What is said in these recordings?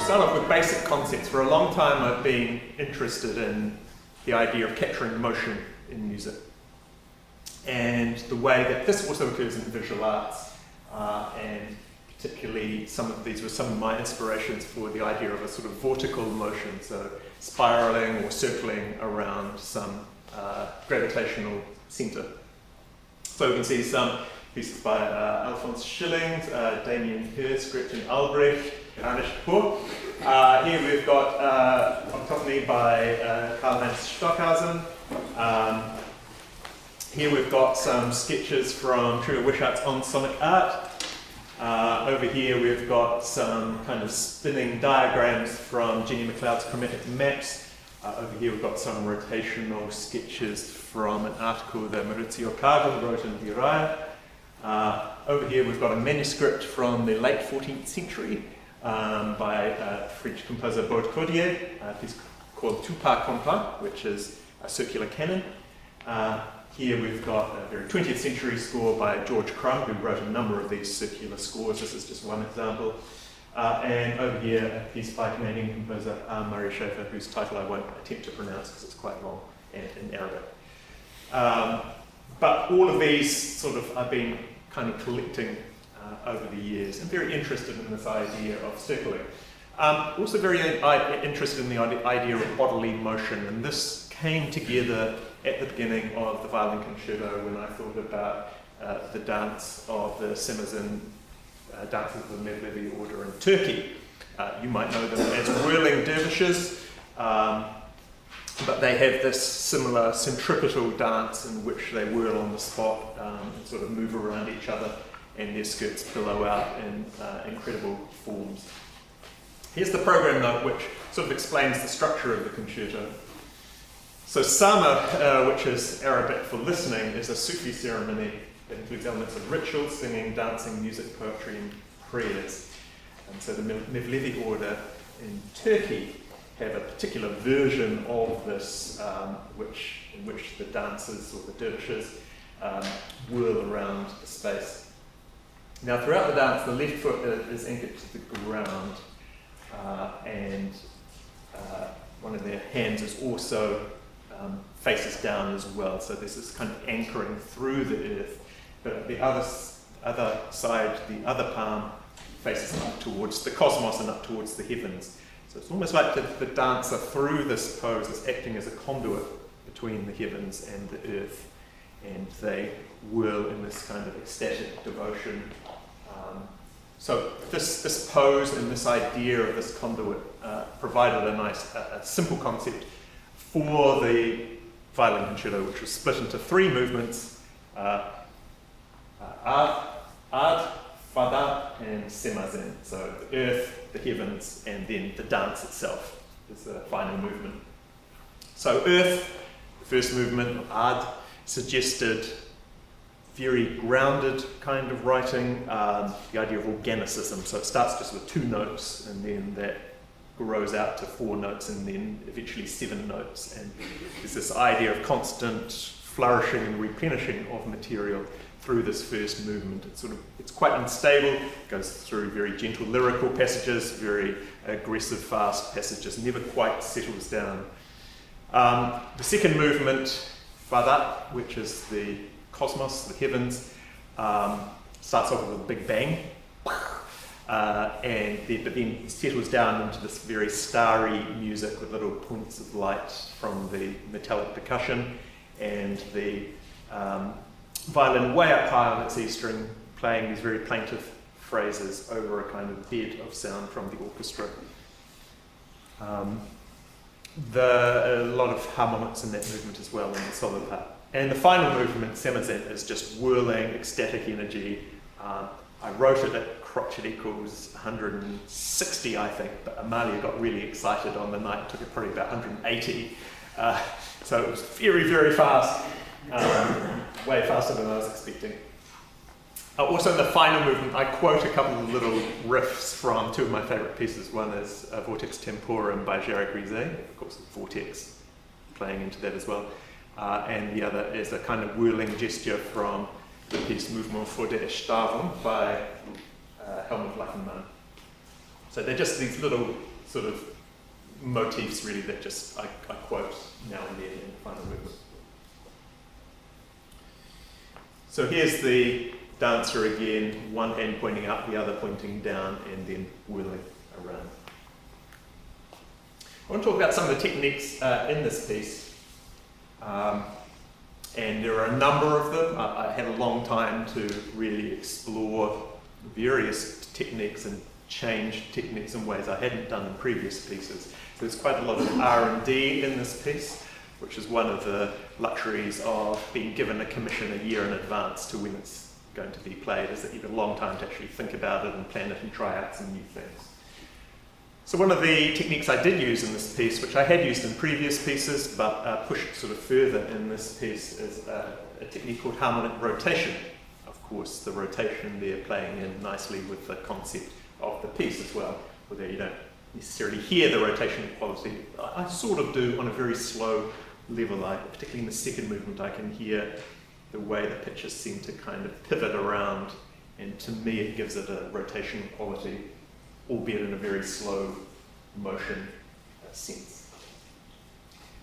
start off with basic concepts. For a long time I've been interested in the idea of capturing motion in music, and the way that this also occurs in visual arts, and particularly some of my inspirations for the idea of a sort of vortical motion, so spiraling or circling around some gravitational center. So we can see some pieces by Alphonse Schillings, Damien Hirst, Gretchen Albrecht, Ernest Poor. Here we've got Octave by Karl-Heinz Stockhausen. Here we've got some sketches from Trude Wishart's On Sonic Art. Over here we've got some kind of spinning diagrams from Jenny McLeod's Chromatic Maps. Over here we've got some rotational sketches from an article that Maurizio Cargo wrote in Viraya. Over here we've got a manuscript from the late 14th century by French composer Baud Cordier. It's called Tout pas complet, which is a circular canon. Here we've got a very 20th century score by George Crumb, who wrote a number of these circular scores. This is just one example. And over here, a piece by Canadian composer Murray Schafer, whose title I won't attempt to pronounce because it's quite long and in Arabic. But all of these sort of I've been kind of collecting over the years, and very interested in this idea of circling. Also very interested in the idea of bodily motion, and this came together at the beginning of the Violin Concerto when I thought about the dance of the Semazin dances of the Mevlevi order in Turkey. You might know them as whirling dervishes, but they have this similar centripetal dance in which they whirl on the spot and sort of move around each other, and their skirts billow out in incredible forms. Here's the program note, which sort of explains the structure of the concerto. So Sama, which is Arabic for listening, is a Sufi ceremony that includes elements of ritual, singing, dancing, music, poetry, and prayers. And so the Mevlevi order in Turkey have a particular version of this, in which the dancers or the dervishes whirl around the space. Now, throughout the dance, the left foot is anchored to the ground, and one of their hands is also faces down as well. So there's this kind of anchoring through the earth, but the other side, the other palm, faces up towards the cosmos and up towards the heavens. So it's almost like the dancer through this pose is acting as a conduit between the heavens and the earth, and they whirl in this kind of ecstatic devotion. So this pose and this idea of this conduit provided a nice, simple concept for the violin concerto, which was split into three movements: Ad, Fada, and Semazin. So the earth, the heavens, and then the dance itself is the final movement. So earth, the first movement, Ad, suggested very grounded kind of writing, the idea of organicism. So it starts just with 2 notes, and then that grows out to 4 notes, and then eventually 7 notes. And there's this idea of constant flourishing and replenishing of material through this first movement. It's quite unstable. It goes through very gentle lyrical passages, very aggressive, fast passages, never quite settles down. The second movement, Fada, which is the cosmos, the heavens, starts off with a big bang, but then settles down into this very starry music with little points of light from the metallic percussion, and the violin way up high on its E string playing these very plaintive phrases over a kind of bed of sound from the orchestra. A lot of harmonics in that movement as well in the solo part. And the final movement, Semazin, is just whirling, ecstatic energy. I wrote it at crotchet equals 160, I think, but Amalia got really excited on the night. It took it probably about 180. So it was very, very fast, way faster than I was expecting. Also in the final movement, I quote a couple of little riffs from 2 of my favourite pieces. One is Vortex Temporum by Gérard Grisey, of course Vortex playing into that as well. And the other is a kind of whirling gesture from the piece Mouvement vor der Erstarrung by Helmut Lachenmann. So they're just these little sort of motifs really that just I quote now and then in the final movement. So here's the dancer again, one hand pointing up, the other pointing down, and then whirling around. I want to talk about some of the techniques in this piece. And there are a number of them. I had a long time to really explore various techniques and change techniques in ways I hadn't done in previous pieces. So there's quite a lot of R&D in this piece, which is one of the luxuries of being given a commission a year in advance to when it's going to be played, is that you have a long time to actually think about it and plan it and try out some new things. So one of the techniques I did use in this piece, which I had used in previous pieces, but pushed sort of further in this piece, is a technique called harmonic rotation. Of course, the rotation there playing in nicely with the concept of the piece as well, although you don't necessarily hear the rotation quality. I sort of do on a very slow level, particularly in the second movement, I can hear the way the pitches seem to kind of pivot around, and to me it gives it a rotation quality, albeit in a very slow motion sense.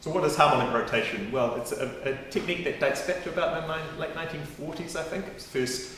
So what is harmonic rotation? Well, it's a technique that dates back to about the late 1940s, I think. It was first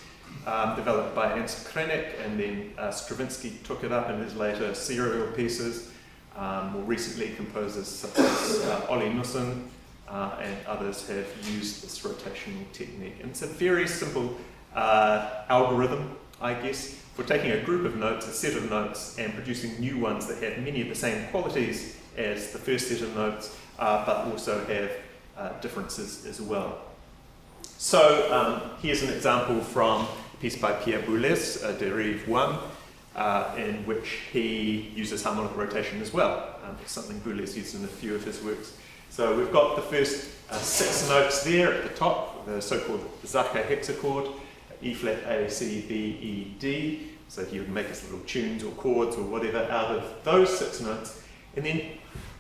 developed by Ernst Krenek, and then Stravinsky took it up in his later serial pieces. More recently, composers such as Olli Nussin and others have used this rotational technique. And it's a very simple algorithm, I guess, for taking a group of notes, a set of notes, and producing new ones that have many of the same qualities as the first set of notes, but also have differences as well. So here's an example from a piece by Pierre Boulez, De Rive 1, in which he uses harmonic rotation as well. It's something Boulez used in a few of his works. So we've got the first 6 notes there at the top, the so-called Zacca hexachord, E flat, A, C, B, E, D. So he would make us little tunes or chords or whatever out of those 6 notes. And then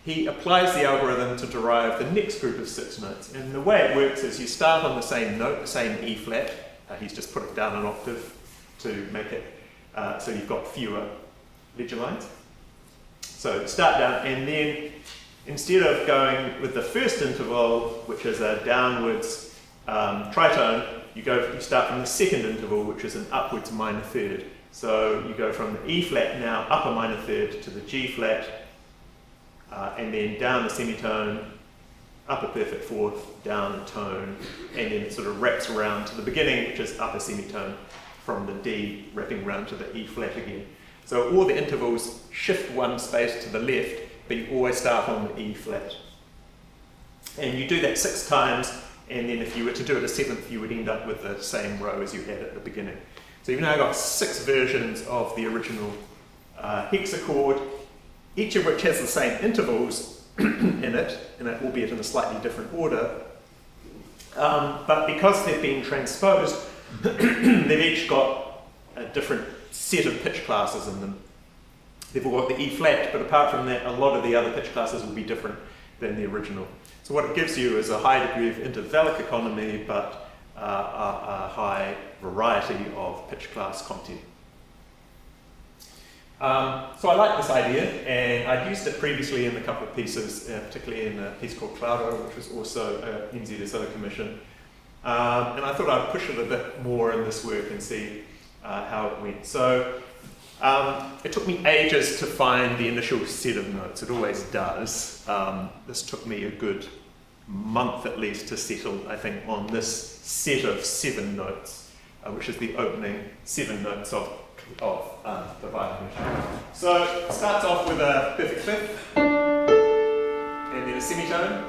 he applies the algorithm to derive the next group of 6 notes. And the way it works is you start on the same note, the same E flat. He's just put it down an octave to make it so you've got fewer ledger lines. So start down, and then instead of going with the first interval, which is a downwards tritone, you start from the second interval, which is an upwards minor third. So you go from the E flat now, upper minor third, to the G flat, and then down the semitone, upper perfect fourth, down a tone, and then it sort of wraps around to the beginning, which is upper semitone, from the D wrapping around to the E flat again. So all the intervals shift one space to the left, but you always start on the E flat. And you do that 6 times, and then if you were to do it a 7th, you would end up with the same row as you had at the beginning. So you've now got 6 versions of the original hexachord, each of which has the same intervals in it, albeit in a slightly different order. But because they've been transposed, they've each got a different set of pitch classes in them. They've all got the E flat, but apart from that, a lot of the other pitch classes will be different than the original. So what it gives you is a high degree of intervallic economy, but a high variety of pitch class content. So I like this idea, and I'd used it previously in a couple of pieces, particularly in a piece called Claro, which was also an NZSO commission. And I thought I'd push it a bit more in this work and see how it went. So it took me ages to find the initial set of notes. It always does. This took me a good month at least to settle, I think, on this set of 7 notes, which is the opening 7 notes of the violin. So it starts off with a perfect fifth, and then a semitone,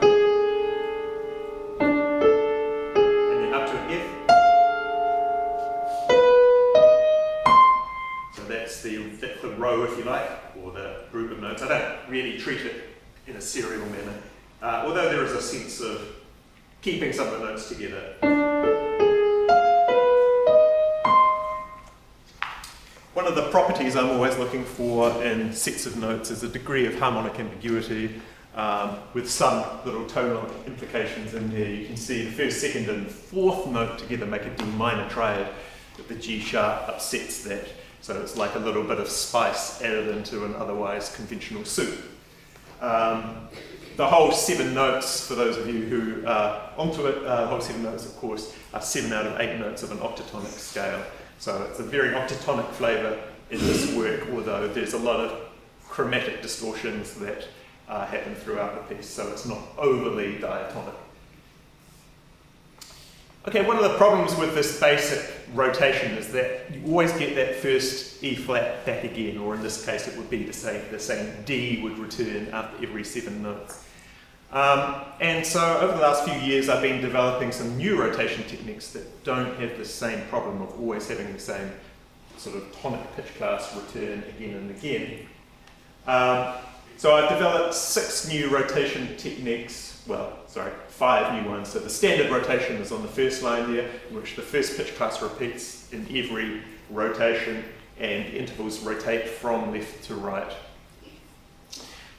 and then up to an F. So that's the row, if you like, or the group of notes. I don't really treat it in a serial manner, although there is a sense of keeping some of the notes together. One of the properties I'm always looking for in sets of notes is a degree of harmonic ambiguity with some little tonal implications in there. You can see the first, second and fourth note together make a D minor triad, but the G sharp upsets that So it's like a little bit of spice added into an otherwise conventional soup. The whole 7 notes, for those of you who are onto it, the whole 7 notes, of course, are 7 out of 8 notes of an octatonic scale. So it's a very octatonic flavour in this work, although there's a lot of chromatic distortions that happen throughout the piece, so it's not overly diatonic. Okay, one of the problems with this basic rotation is that you always get that first E flat back again, or in this case it would be to say the same D would return after every 7 notes. And so over the last few years I've been developing some new rotation techniques that don't have the same problem of always having the same sort of tonic pitch class return again and again. So I've developed 6 new rotation techniques, well, sorry, 5 new ones. So the standard rotation is on the first line there, in which the first pitch class repeats in every rotation and the intervals rotate from left to right.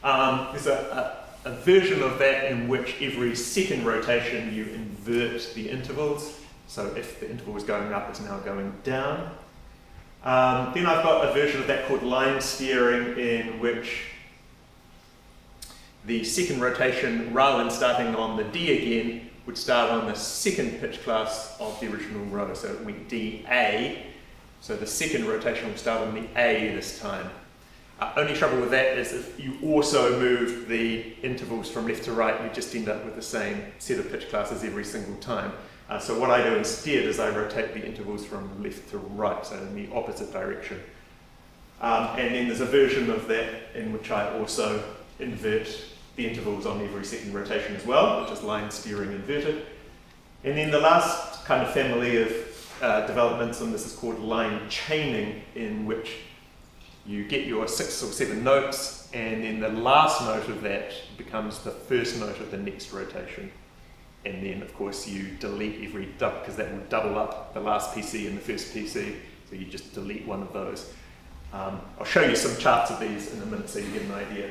There's a version of that in which every second rotation you invert the intervals. So if the interval is going up, it's now going down. Then I've got a version of that called line steering, in which the second rotation, rather than starting on the D again, would start on the second pitch class of the original row. So it went D, A. So the second rotation will start on the A this time. Only trouble with that is if you also move the intervals from left to right, you just end up with the same set of pitch classes every single time. So what I do instead is I rotate the intervals from left to right, so in the opposite direction. And then there's a version of that in which I also invert the intervals on every second rotation as well, which is line steering inverted. And then the last kind of family of developments, and this is called line chaining, in which you get your 6 or 7 notes, and then the last note of that becomes the first note of the next rotation. And then, of course, you delete every dub, because that will double up the last PC and the first PC, so you just delete one of those. I'll show you some charts of these in a minute so you get an idea.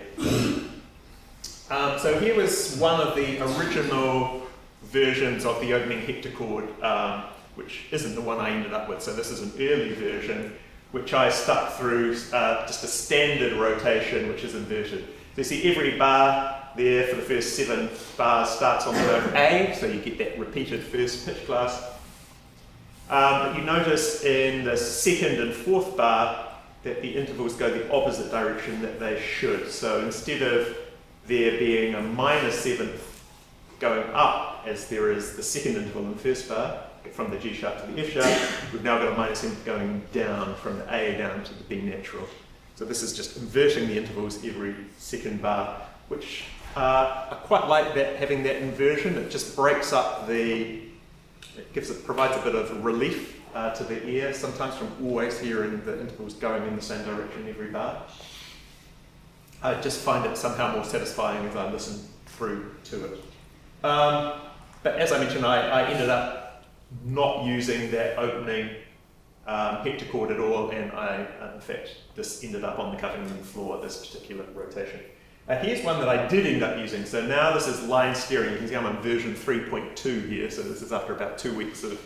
So here was one of the original versions of the opening heptachord, which isn't the one I ended up with. So this is an early version, which I stuck through just a standard rotation, which is inverted. So you see every bar there for the first 7 bars starts on the note A, so you get that repeated first pitch class. But you notice in the second and fourth bar that the intervals go the opposite direction that they should. So instead of there being a minor 7th going up, as there is the second interval in the first bar, from the G sharp to the F sharp, we've now got a minor 7th going down from the A down to the B natural. So this is just inverting the intervals every second bar, which I quite like that, having that inversion. It just breaks up provides a bit of relief to the ear, sometimes from always hearing the intervals going in the same direction every bar. I just find it somehow more satisfying as I listen through to it. But as I mentioned, I ended up not using that opening heptachord at all, and in fact, this ended up on the cutting room floor, this particular rotation. Here's one that I did end up using. So now this is line steering. You can see I'm on version 3.2 here, so this is after about 2 weeks of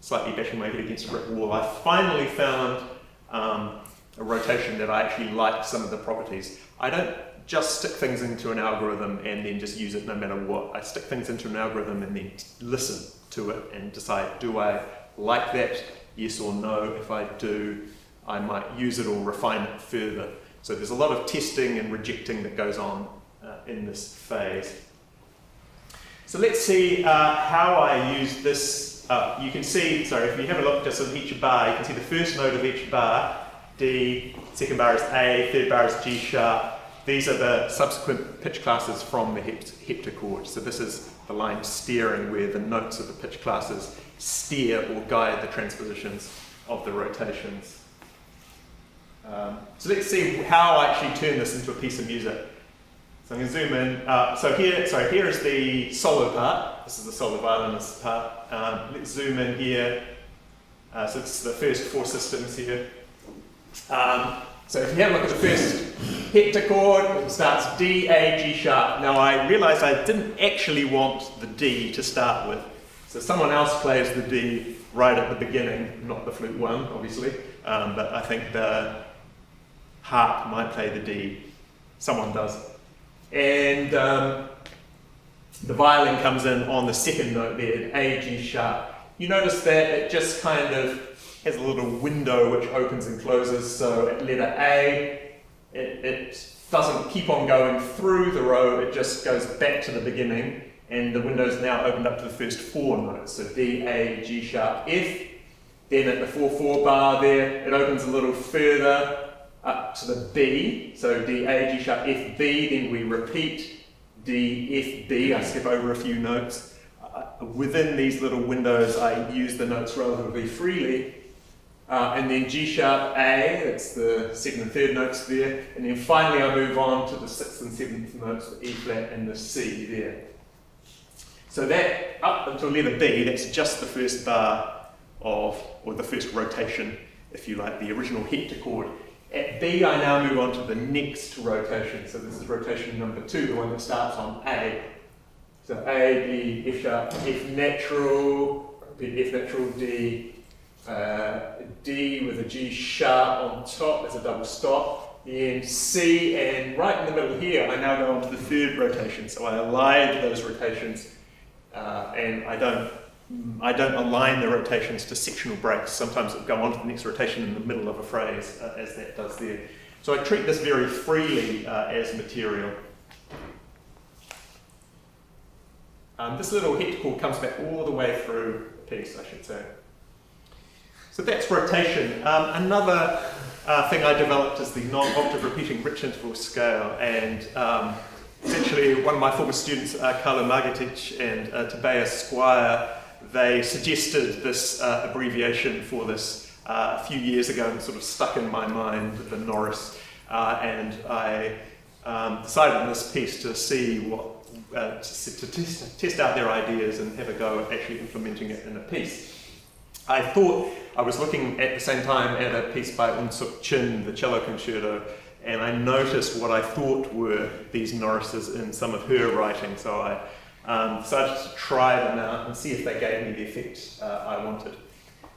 slightly bashing my head against a brick wall. I finally found a rotation that I actually like some of the properties. I don't just stick things into an algorithm and then just use it no matter what. I stick things into an algorithm and then listen to it and decide, do I like that, yes or no? If I do, I might use it or refine it further. So there's a lot of testing and rejecting that goes on in this phase. So let's see how I use this. You can see, sorry, if you have a look just at each bar, you can see the first note of each bar, D, second bar is A, third bar is G sharp. These are the subsequent pitch classes from the heptachord. So this is the line steering, where the notes of the pitch classes steer or guide the transpositions of the rotations. So let's see how I actually turn this into a piece of music. So I'm going to zoom in. Here is the solo part. This is the solo violinist part. Let's zoom in here. So this is the first 4 systems here. So if you have a look at the first heptachord, it starts D, A, G sharp. Now I realized I didn't actually want the D to start with. So someone else plays the D right at the beginning, not the flute one, obviously, but I think the harp might play the D. Someone does. And the violin comes in on the second note there, A, G sharp. You notice that it just kind of has a little window which opens and closes, so at letter A, it doesn't keep on going through the row, it just goes back to the beginning, and the window's now opened up to the first four notes, so D, A, G sharp, F. Then at the 4/4 bar there, it opens a little further up to the B, so D, A, G sharp, F, B, then we repeat D, F, B, I skip over a few notes. Within these little windows I use the notes relatively freely, and then G sharp, A, that's the second and third notes there, and then finally I move on to the 6th and 7th notes, the E flat and the C there. So that, up until letter B, that's just the first bar of, or the first rotation, if you like, the original heptachord. At B, I now move on to the next rotation. So this is rotation number 2, the one that starts on A. So A, B, F sharp, F natural, F natural, D, D with a G sharp on top as a double stop, then C, and right in the middle here, I now go on to the third rotation. So I align those rotations, and I don't align the rotations to sectional breaks. Sometimes it'll go on to the next rotation in the middle of a phrase, as that does there. So I treat this very freely as material. This little heptachord comes back all the way through the piece, I should say. So that's rotation. Another thing I developed is the Non Octave-Repeating Rich-Interval Scale, and essentially one of my former students, Carlo Margetic and Tobias Squire, they suggested this abbreviation for this a few years ago and sort of stuck in my mind, the Norris, and I decided in this piece to see what, to test out their ideas and have a go at actually implementing it in a piece. I thought I was looking at the same time at a piece by Unsuk Chin, the cello concerto, and I noticed what I thought were these Norrises in some of her writing, so I decided to try them out and see if they gave me the effect I wanted.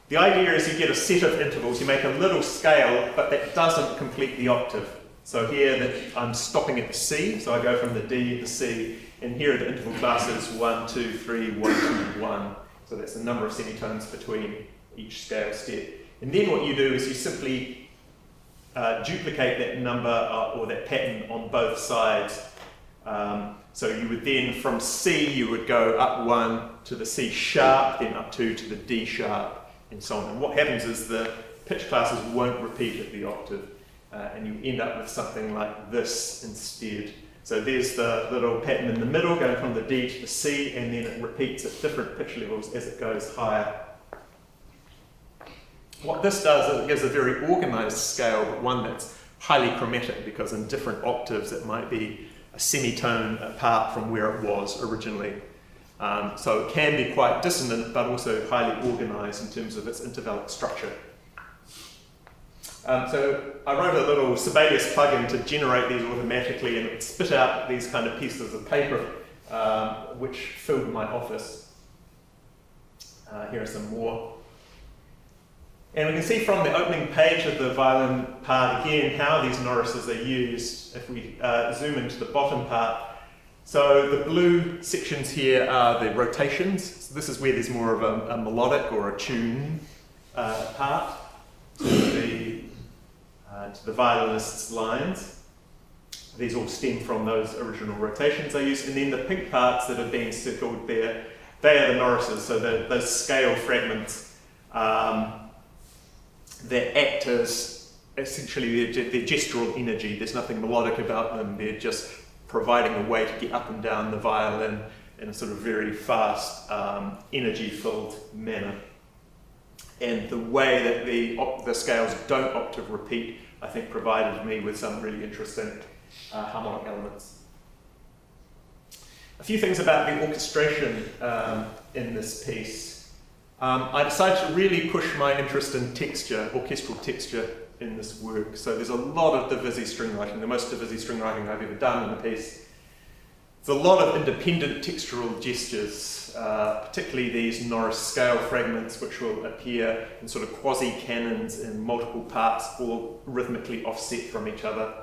The idea is you get a set of intervals, you make a little scale, but that doesn't complete the octave. So here that I'm stopping at the C, so I go from the D to the C, and here are the interval classes 1, 2, 3, 1, 2, 1. So that's the number of semitones between each scale step. And then what you do is you simply duplicate that number or that pattern on both sides. So you would then, from C, you would go up 1 to the C sharp, then up 2 to the D sharp, and so on. And what happens is the pitch classes won't repeat at the octave, and you end up with something like this instead. So there's the little pattern in the middle going from the D to the C, and then it repeats at different pitch levels as it goes higher. What this does is it gives a very organized scale, but one that's highly chromatic, because in different octaves it might be a semitone apart from where it was originally. So it can be quite dissonant, but also highly organized in terms of its intervallic structure. So I wrote a little Sibelius plugin to generate these automatically, and it spit out these kind of pieces of paper, which filled my office. Here are some more. And we can see from the opening page of the violin part again how these Norrises are used if we zoom into the bottom part. So the blue sections here are the rotations. So this is where there's more of a melodic or a tune part to the violinist's lines. These all stem from those original rotations I used. And then the pink parts that are being circled there, they are the Norrises, so those scale fragments that act as essentially their gestural energy. There's nothing melodic about them, they're just providing a way to get up and down the violin in a sort of very fast, energy-filled manner. And the way that the scales don't octave repeat, I think, provided me with some really interesting harmonic elements. A few things about the orchestration in this piece. I decided to really push my interest in texture, orchestral texture, in this work. So there's a lot of divisi string writing, the most divisi string writing I've ever done in a piece. There's a lot of independent textural gestures, particularly these Norris scale fragments, which will appear in sort of quasi-canons in multiple parts, all rhythmically offset from each other.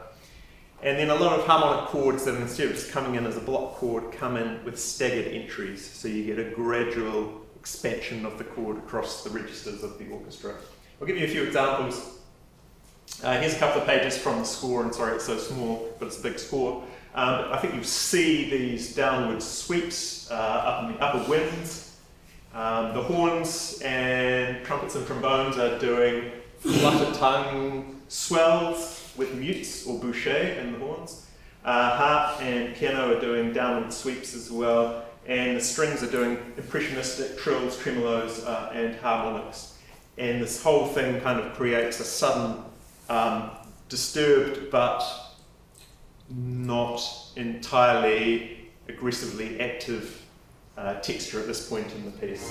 And then a lot of harmonic chords that instead of just coming in as a block chord, come in with staggered entries. So you get a gradual expansion of the chord across the registers of the orchestra. I'll give you a few examples. Here's a couple of pages from the score, and sorry it's so small, but it's a big score. I think you see these downward sweeps up in the upper winds. The horns and trumpets and trombones are doing flutter tongue swells with mutes or bouchées in the horns. Harp and piano are doing downward sweeps as well, and the strings are doing impressionistic trills, tremolos, and harmonics. And this whole thing kind of creates a sudden, disturbed but not entirely aggressively active texture at this point in the piece.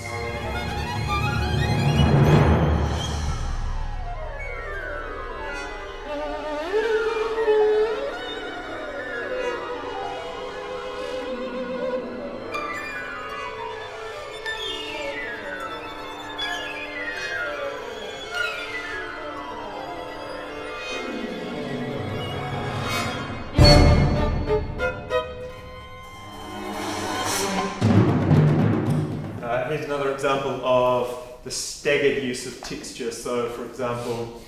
Here's another example of the staggered use of texture. So, for example,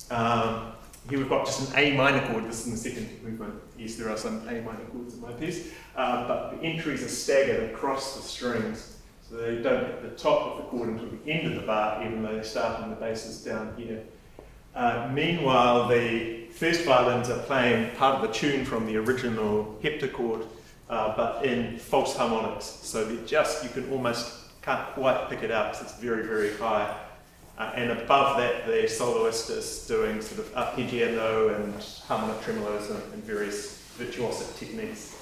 here we've got just an A minor chord. This is in the second movement. Yes, there are some A minor chords in my piece, but the entries are staggered across the strings. So they don't hit the top of the chord until the end of the bar, even though they start on the basses down here. Meanwhile, the first violins are playing part of the tune from the original heptachord, but in false harmonics. So they just, you can almost can't quite pick it out because it's very, very high. And above that, the soloist is doing sort of arpeggiando and harmonic tremolos and various virtuosic techniques.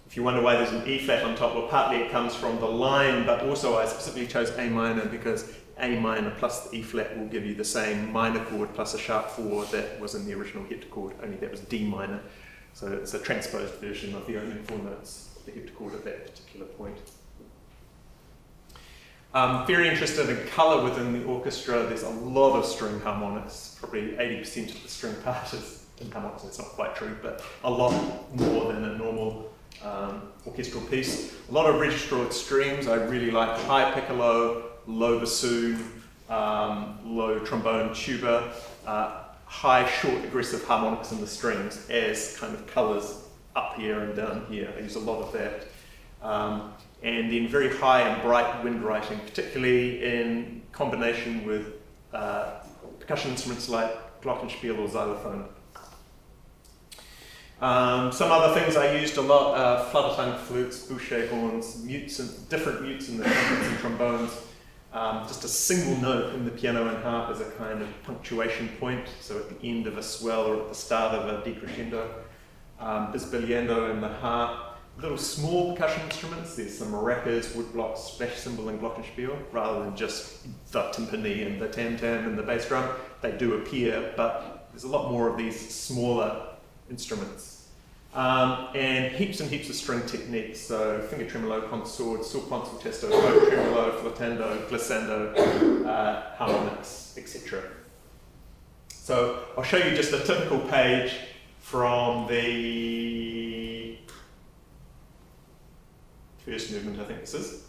If you wonder why there's an E flat on top, well, partly it comes from the line, but also I specifically chose A minor because A minor plus the E flat will give you the same minor chord plus a sharp 4 that was in the original heptachord, only that was D minor. So it's a transposed version of the opening 4 notes of the heptachord at that particular point. Very interested in colour within the orchestra. There's a lot of string harmonics, probably 80% of the string part is in harmonics. That's not quite true, but a lot more than a normal orchestral piece. A lot of registral extremes. I really like high piccolo, low bassoon, low trombone tuba, high short aggressive harmonics in the strings as kind of colours up here and down here. I use a lot of that. And then very high and bright wind writing, particularly in combination with percussion instruments like glockenspiel or xylophone. Some other things I used a lot, flutter tongue flutes, bouche horns, mutes, and different mutes in the trumpets and trombones. Just a single note in the piano and harp as a kind of punctuation point, so at the end of a swell or at the start of a decrescendo. Bisbigliando in the harp. Little small percussion instruments, there's some maracas, woodblocks, splash cymbal and glockenspiel, rather than just the timpani and the tam-tam and the bass drum. They do appear, but there's a lot more of these smaller instruments. And heaps and heaps of string techniques, so finger tremolo, consort, sul concertesto, bow tremolo, flottando, glissando, harmonics, etc. So I'll show you just a typical page from the first movement, I think this is.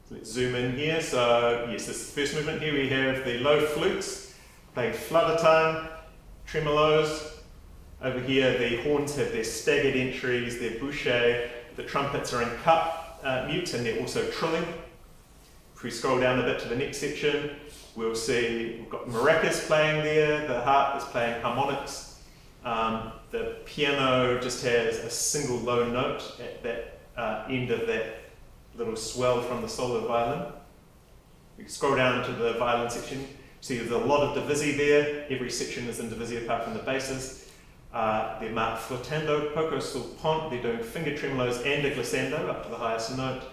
So let's zoom in here. So yes, this is the first movement. Here we have the low flutes playing flutter tongue, tremolos. Over here, the horns have their staggered entries, their bouche. The trumpets are in cup mute, and they're also trilling. If we scroll down a bit to the next section, we'll see we've got maracas playing there. The harp is playing harmonics. The piano just has a single low note at that end of that little swell from the solo violin. We scroll down to the violin section. See there's a lot of divisi there. Every section is in divisi apart from the basses. They're marked flutando, poco sul ponte. They're doing finger tremolos and a glissando up to the highest note.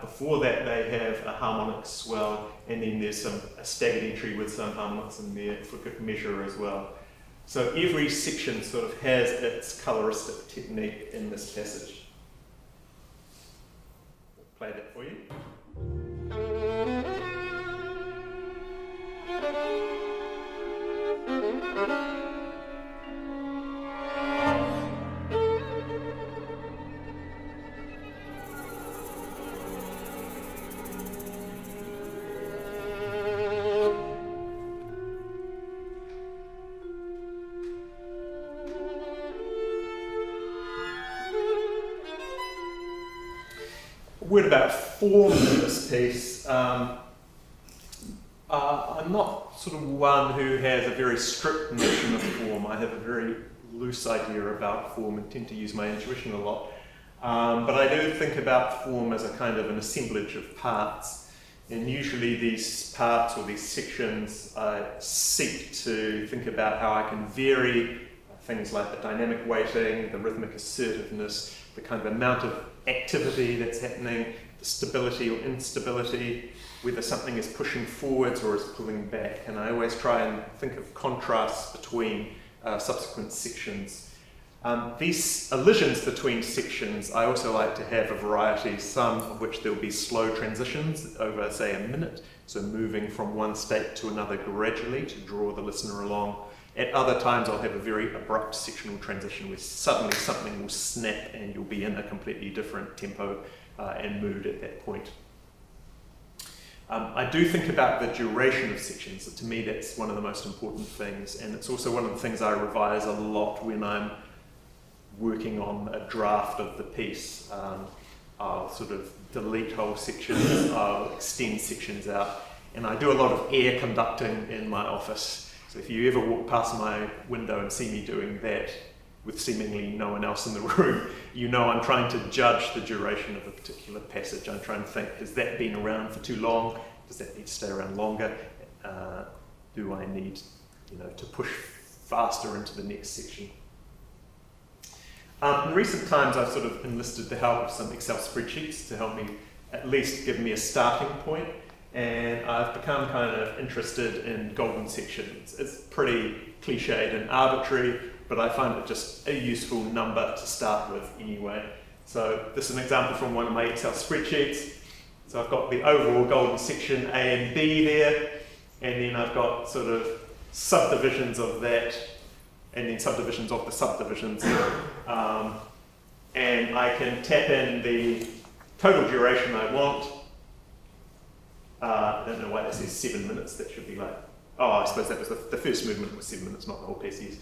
Before that they have a harmonic swell, and then there's a staggered entry with some harmonics in there for good measure as well. So every section sort of has its coloristic technique in this passage. I'll play that for you. A word about form in this piece. I'm not sort of one who has a very strict notion of form. I have a very loose idea about form and tend to use my intuition a lot. But I do think about form as a kind of an assemblage of parts. And usually these parts or these sections I seek to think about how I can vary things like the dynamic weighting, the rhythmic assertiveness, the kind of amount of activity that's happening, the stability or instability, whether something is pushing forwards or is pulling back. And I always try and think of contrasts between subsequent sections. These elisions between sections, I also like to have a variety, some of which there will be slow transitions over, say, a minute, so moving from one state to another gradually to draw the listener along. At other times I'll have a very abrupt sectional transition where suddenly something will snap and you'll be in a completely different tempo and mood at that point. I do think about the duration of sections. To me that's one of the most important things, and it's also one of the things I revise a lot when I'm working on a draft of the piece. I'll sort of delete whole sections, I'll extend sections out, and I do a lot of air conducting in my office. So if you ever walk past my window and see me doing that with seemingly no one else in the room, you know I'm trying to judge the duration of a particular passage. I'm trying to think, has that been around for too long? Does that need to stay around longer? Do I need, to push faster into the next section? In recent times I've sort of enlisted the help of some Excel spreadsheets to help me at least give me a starting point. And I've become kind of interested in golden sections. It's pretty cliched and arbitrary, but I find it just a useful number to start with anyway. So this is an example from one of my Excel spreadsheets. So I've got the overall golden section A and B there, and then I've got sort of subdivisions of that, and then subdivisions of the subdivisions. And I can tap in the total duration I want. I don't know why that says 7 minutes. That should be like, I suppose that was the first movement was 7 minutes, not the whole piece. Yes.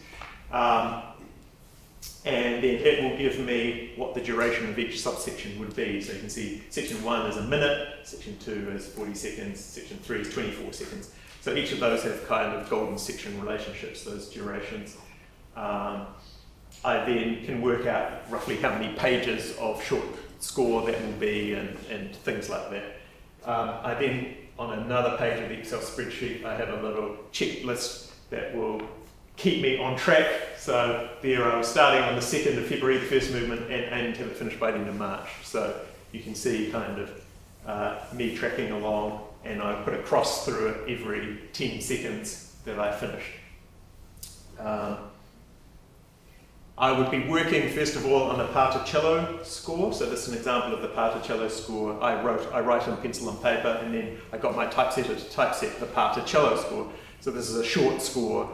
And then it will give me what the duration of each subsection would be. So you can see section 1 is a minute, section 2 is 40 seconds, section 3 is 24 seconds. So each of those have kind of golden section relationships, those durations. I then can work out roughly how many pages of short score that will be and things like that. I then, on another page of the Excel spreadsheet, I have a little checklist that will keep me on track. So there I was starting on the 2nd of February, the first movement, and aimed to have it finished by the end of March. So you can see kind of me tracking along, and I put a cross through it every 10 seconds that I finished. I would be working first of all on a particello score. So this is an example of the particello score. I write in pencil and paper, and then I got my typesetter to typeset the particello score. So this is a short score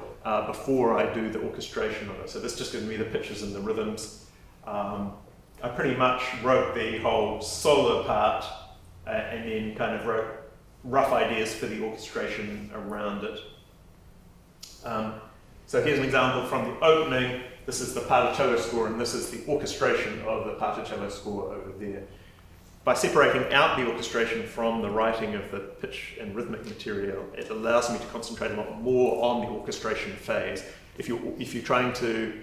before I do the orchestration of it. So this just gives me the pitches and the rhythms. I pretty much wrote the whole solo part and then kind of wrote rough ideas for the orchestration around it. So here's an example from the opening. This is the particello score, and this is the orchestration of the particello score over there. By separating out the orchestration from the writing of the pitch and rhythmic material, it allows me to concentrate a lot more on the orchestration phase. If you're trying to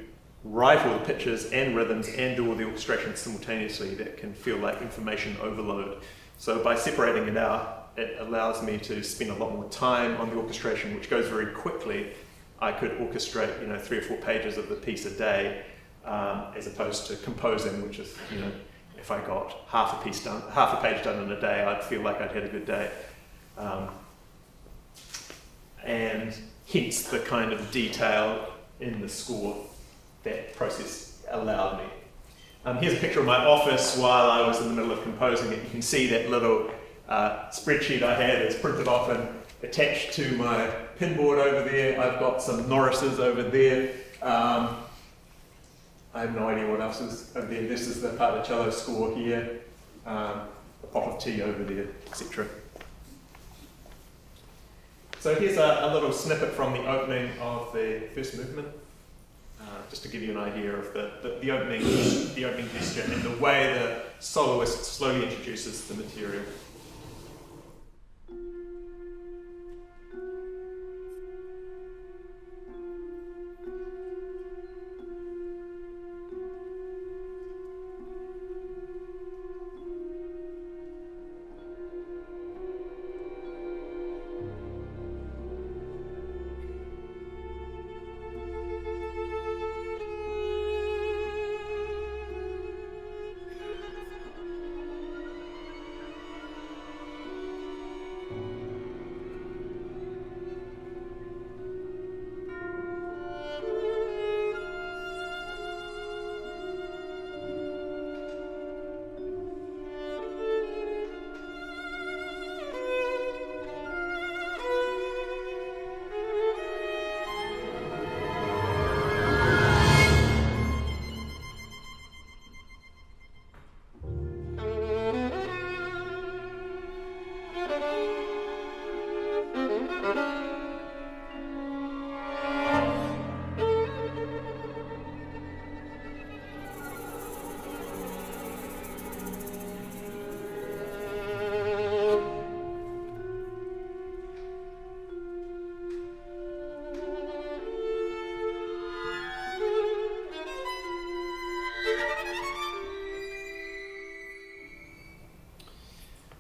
write all the pitches and rhythms and do all the orchestration simultaneously, that can feel like information overload. So by separating it out, it allows me to spend a lot more time on the orchestration, which goes very quickly. I could orchestrate, 3 or 4 pages of the piece a day, as opposed to composing, which is, if I got half a page done in a day, I'd feel like I'd had a good day. And hence the kind of detail in the score that process allowed me. Here's a picture of my office while I was in the middle of composing it. You can see that little spreadsheet I had is printed off and attached to my pinboard over there. I've got some Norrises over there. I have no idea what else is over there. This is the particello score here. A pot of tea over there, etc. So here's a little snippet from the opening of the first movement, just to give you an idea of the opening gesture and the way the soloist slowly introduces the material.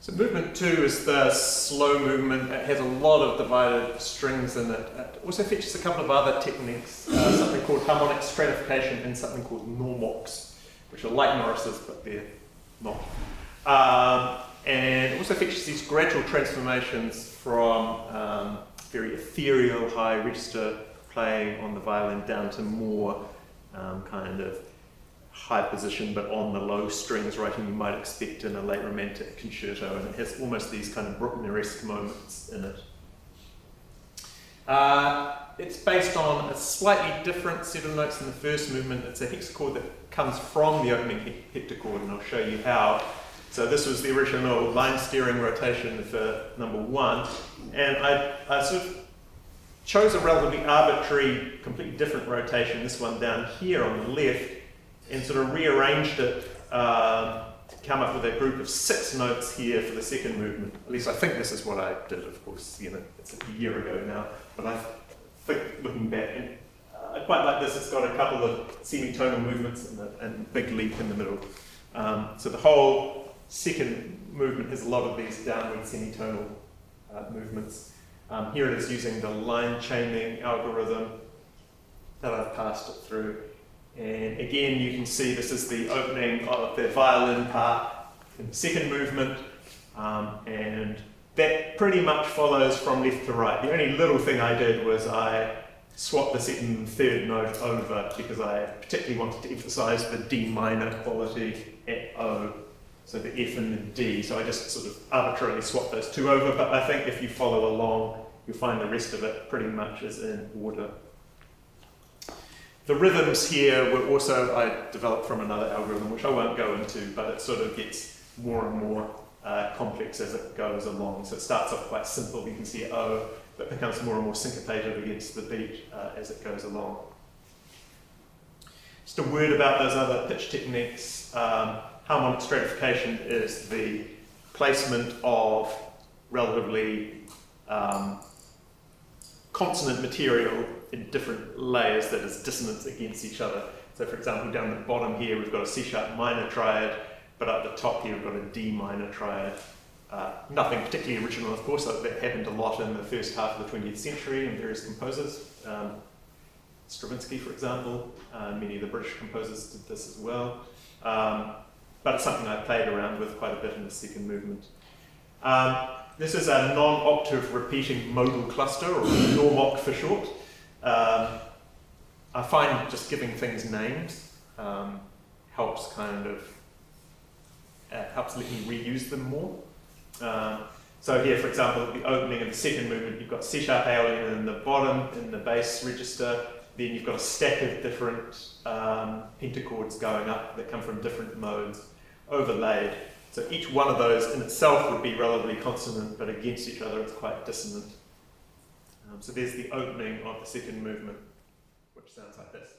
So movement 2 is the slow movement. It has a lot of divided strings in it. It also features a couple of other techniques, something called harmonic stratification and something called NORMoCs, which are like Norris's, but they're not. And it also features these gradual transformations from very ethereal high register playing on the violin down to more kind of high position but on the low strings writing you might expect in a late romantic concerto, and it has almost these kind of Bruckner-esque moments in it. It's based on a slightly different set of notes than the first movement. It's a hexachord that comes from the opening heptachord, and I'll show you how. So this was the original line steering rotation for number 1, and I sort of chose a relatively arbitrary, completely different rotation, this one down here on the left, and sort of rearranged it to come up with a group of 6 notes here for the second movement. At least I think this is what I did, of course, it's a year ago now, but I think looking back, and I quite like this. It's got a couple of semitonal movements and a big leap in the middle. So the whole second movement has a lot of these downward semitonal movements. Here it is using the line chaining algorithm that I've passed it through. And again, you can see this is the opening of the violin part in the second movement, and that pretty much follows from left to right. The only little thing I did was I swapped the second and third note over because I particularly wanted to emphasize the D minor quality at O, so the F and the D. So I just sort of arbitrarily swapped those 2 over, but I think if you follow along, you'll find the rest of it pretty much is in order. The rhythms here were also, I developed from another algorithm, which I won't go into, but it sort of gets more and more complex as it goes along. So it starts off quite simple, you can see O, but becomes more and more syncopated against the beat as it goes along. Just a word about those other pitch techniques. Harmonic stratification is the placement of relatively consonant material in different layers that is dissonance against each other. So for example, down the bottom here we've got a C-sharp minor triad, but at the top here we've got a D minor triad. Nothing particularly original, of course. That happened a lot in the first half of the 20th century and various composers. Stravinsky, for example, many of the British composers did this as well. But it's something I played around with quite a bit in the second movement. This is a non-octave-repeating modal cluster, or NORMoC for short. I find just giving things names helps helps let me reuse them more. So here, for example, at the opening of the second movement, you've got C-sharp Aeolian in the bottom, in the bass register. Then you've got a stack of different pentachords going up that come from different modes, overlaid. So each one of those in itself would be relatively consonant, but against each other it's quite dissonant. So there's the opening of the second movement, which sounds like this.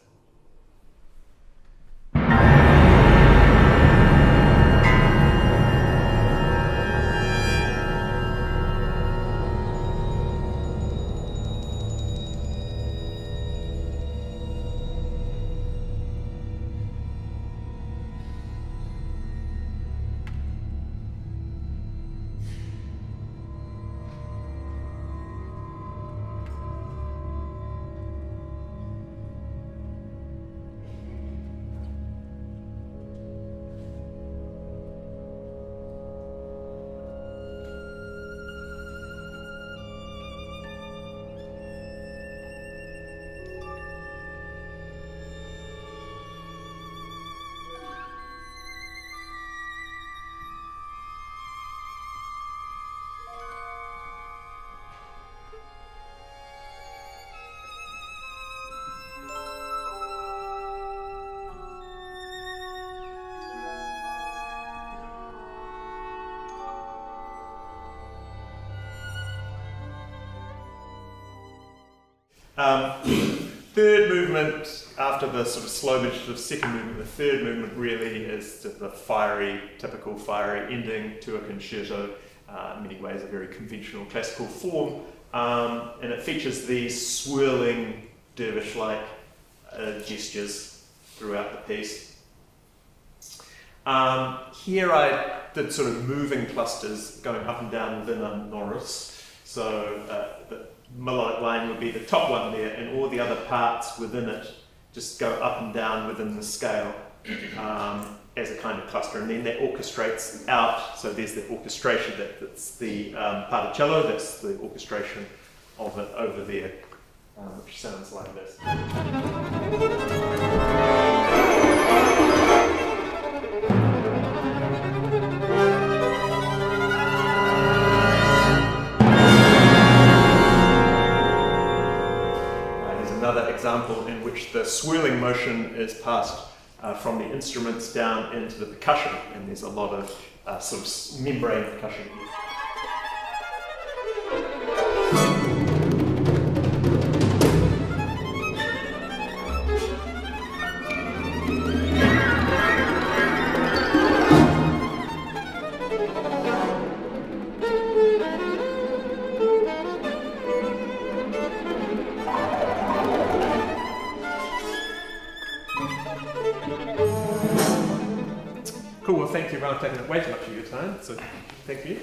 Third movement, after the sort of slow meditative second movement, the third movement really is the typical fiery ending to a concerto, in many ways a very conventional classical form, and it features these swirling dervish-like gestures throughout the piece. Here I did sort of moving clusters going up and down within a Norris, so the melodic line would be the top one there, and all the other parts within it just go up and down within the scale as a kind of cluster, and then that orchestrates out. So there's the orchestration, that's the particello, that's the orchestration of it over there, which sounds like this. Another example in which the swirling motion is passed from the instruments down into the percussion, and there's a lot of sort of membrane percussion here. Cool, well thank you, I've taken way too much of your time, so thank you.